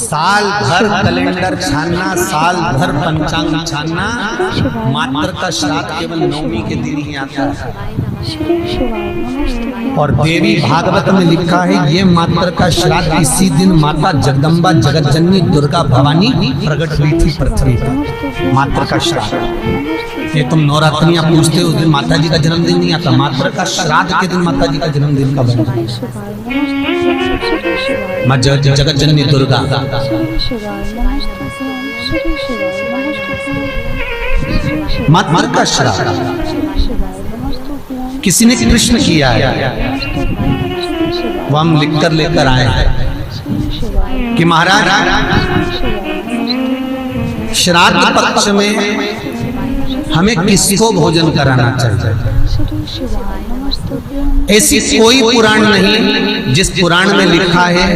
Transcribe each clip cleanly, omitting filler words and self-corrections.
साल भर कैलेंडर छानना, साल भर पंचांग छानना, मात्र का श्राद्ध केवल नवमी के दिन ही आता है। और देवी भागवत में लिखा है ये मात्र का श्राद्ध इसी दिन माता जगदम्बा जगत जननी दुर्गा भवानी प्रकट हुई थी पृथ्वी पर। मात्र का श्राद्ध, ये तुम नवरात्रियां पूछते हो, उस दिन माता जी का जन्मदिन नहीं आता, मात्र का श्राद्ध के दिन माता जी का जन्मदिन का बनता है। माँ जगत जननी दुर्गा। मात्र का श्राद्ध किसी ने कृष्ण किया है, वो हम लिख कर लेकर आए हैं कि महाराज श्राद्ध पक्ष में हमें किसको भोजन कराना चाहिए। ऐसी कोई पुराण नहीं जिस पुराण में लिखा है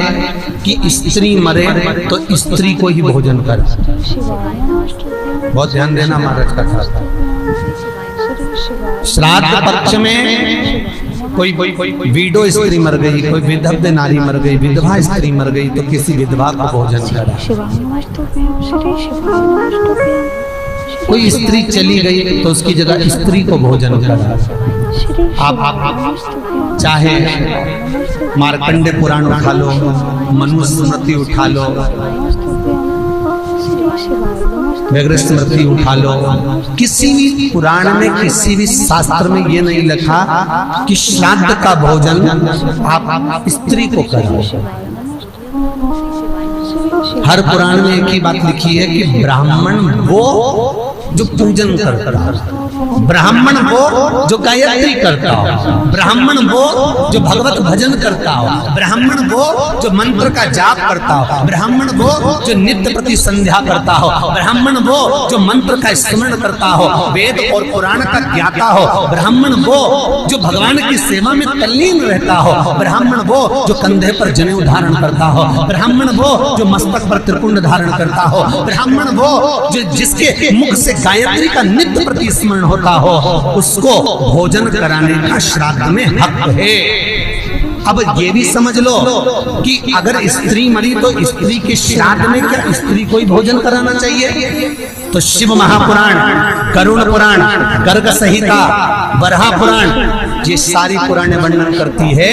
कि स्त्री मरे तो स्त्री को ही भोजन करे। बहुत ध्यान देना महाराज कथा। श्राद्ध पक्ष में कोई विडो स्त्री मर गई, कोई विधव्य नारी मर गई, विधवा स्त्री मर गई तो किसी विधवा को भोजन करा। कोई स्त्री चली गई तो उसकी जगह स्त्री को भोजन करा। आप चाहे मार्कंडे पुराण उठा लो, मनुस्मृति उठा लो, व्याघ्र स्मृति उठा लो, किसी भी पुराण में किसी भी शास्त्र में ये नहीं लिखा कि श्राद्ध का भोजन आप स्त्री को करो। हर पुराण में एक ही बात लिखी है कि ब्राह्मण वो जो पूजन करता है, ब्राह्मण वो जो गायत्री करता हो, ब्राह्मण वो जो भगवत भजन करता हो, ब्राह्मण वो जो मंत्र का जाप करता हो, ब्राह्मण वो जो नित्य प्रति संध्या करता हो, ब्राह्मण वो जो मंत्र का स्मरण करता हो, वेद और पुराण का ज्ञाता हो, ब्राह्मण वो जो भगवान की सेवा में तल्लीन रहता हो, ब्राह्मण वो जो कंधे पर जनेऊ धारण करता हो, ब्राह्मण वो जो मस्तक पर त्रिपुंड धारण करता हो, ब्राह्मण वो जो जिसके मुख से गायत्री का नित्य प्रति स्मरण होता हो, उसको भोजन कराने का श्राद्ध में हक है। अब ये भी समझ लो कि अगर स्त्री मरी तो स्त्री के श्राद्ध में क्या स्त्री को ही भोजन कराना चाहिए? तो शिव महापुराण, गरुड़ पुराण, गर्ग संहिता, बरहा पुराण, ये सारी पुराणें वर्णन करती है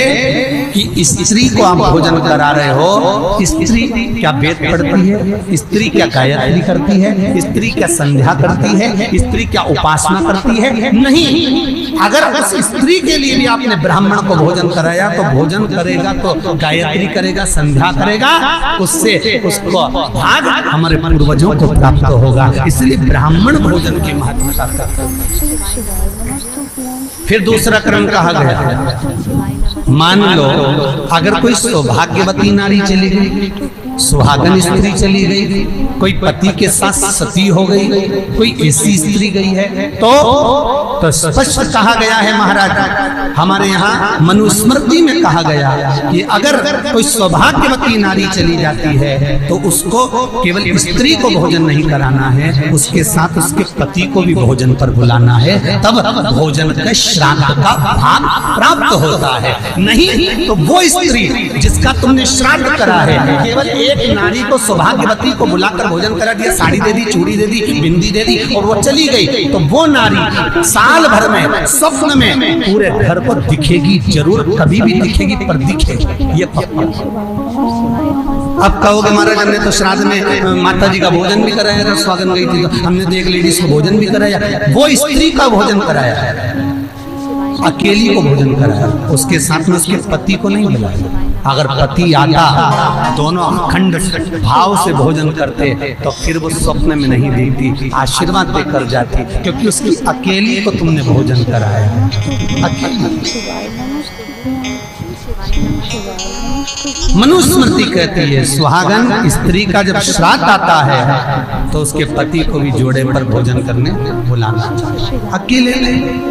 कि स्त्री को आप भोजन करा रहे हो। स्त्री क्या वेद पढ़ती है? स्त्री क्या गायत्री करती है? स्त्री क्या संध्या करती है? स्त्री क्या उपासना करती है? नहीं। अगर उस स्त्री के लिए भी आपने ब्राह्मण को भोजन कराया तो भोजन करेगा तो गायत्री करेगा, संध्या करेगा, उससे उसको भाग हमारे पूर्वजों को प्राप्त होगा। इसलिए ब्राह्मण भोजन की महत्वता करते हैं। फिर दूसरा क्रम कहा गया, मान लो अगर कोई सौभाग्यवती नारी चली गई, सुहागन स्त्री चली गई, कोई पति के साथ सती हो गई, कोई ऐसी स्त्री गई है तो स्पष्ट कहा गया है महाराज, हमारे यहाँ मनुस्मृति में कहा गया कि अगर कोई सौभाग्यवती नारी चली जाती है तो उसको केवल स्त्री को भोजन नहीं कराना है, उसके साथ उसके पति को भी भोजन पर बुलाना है, तब भोजन का श्राद्ध का भाग प्राप्त होता है। नहीं तो वो स्त्री जिसका तुमने श्राद्ध करा है, केवल एक नारी को सौभाग्यवती को बुलाकर भोजन करा दिया, साड़ी दे दी, चूड़ी दे दी, बिंदी दे दी और वो चली गई, तो वो नारी साल भर में स्वप्न में पूरे घर को दिखेगी जरूर, कभी भी दिखेगी पर दिखेगी, ये पक्का। अब कहोगे महाराज हमने तो श्राद्ध में माता जी का भोजन भी कराया था, स्वागन गई थी तो हमने तो एक लेडीज को भोजन भी कराया, वो स्त्री का भोजन कराया, अकेली को भोजन कराया, उसके साथ में उसके पति को नहीं बुलाया। अगर पति आता, दोनों अखंड भाव से भोजन करते तो फिर वो स्वप्न में नहीं देखती, आशीर्वाद देकर जाती, क्योंकि उसकी अकेली को तुमने भोजन कराया। मनुस्मृति कहती है सुहागन स्त्री का जब श्राद्ध आता है तो उसके पति को भी जोड़े पर भोजन करने बुलाना चाहिए, अकेले नहीं।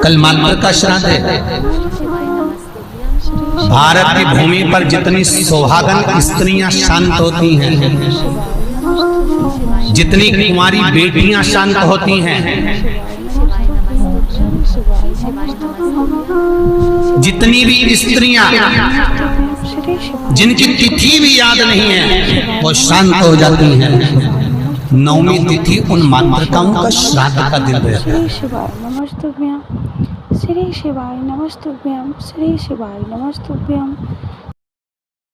कल मालपुर का श्राद्ध है। भारत की भूमि पर जितनी सुहागन स्त्रियां शांत होती हैं, जितनी कुंवारी बेटियां शांत होती हैं, जितनी भी स्त्रियां श्री शिवाय जिनकी तिथि भी याद नहीं है वो शांत हो जाती हैं। नवमी तिथि उन मातृकाओं का श्राद्ध का दिन रहता है। श्री शिवाय नमस्तुभ्यं श्री शिवाय नमस्तुभ्यं श्री शिवाय नमस्तुभ्यं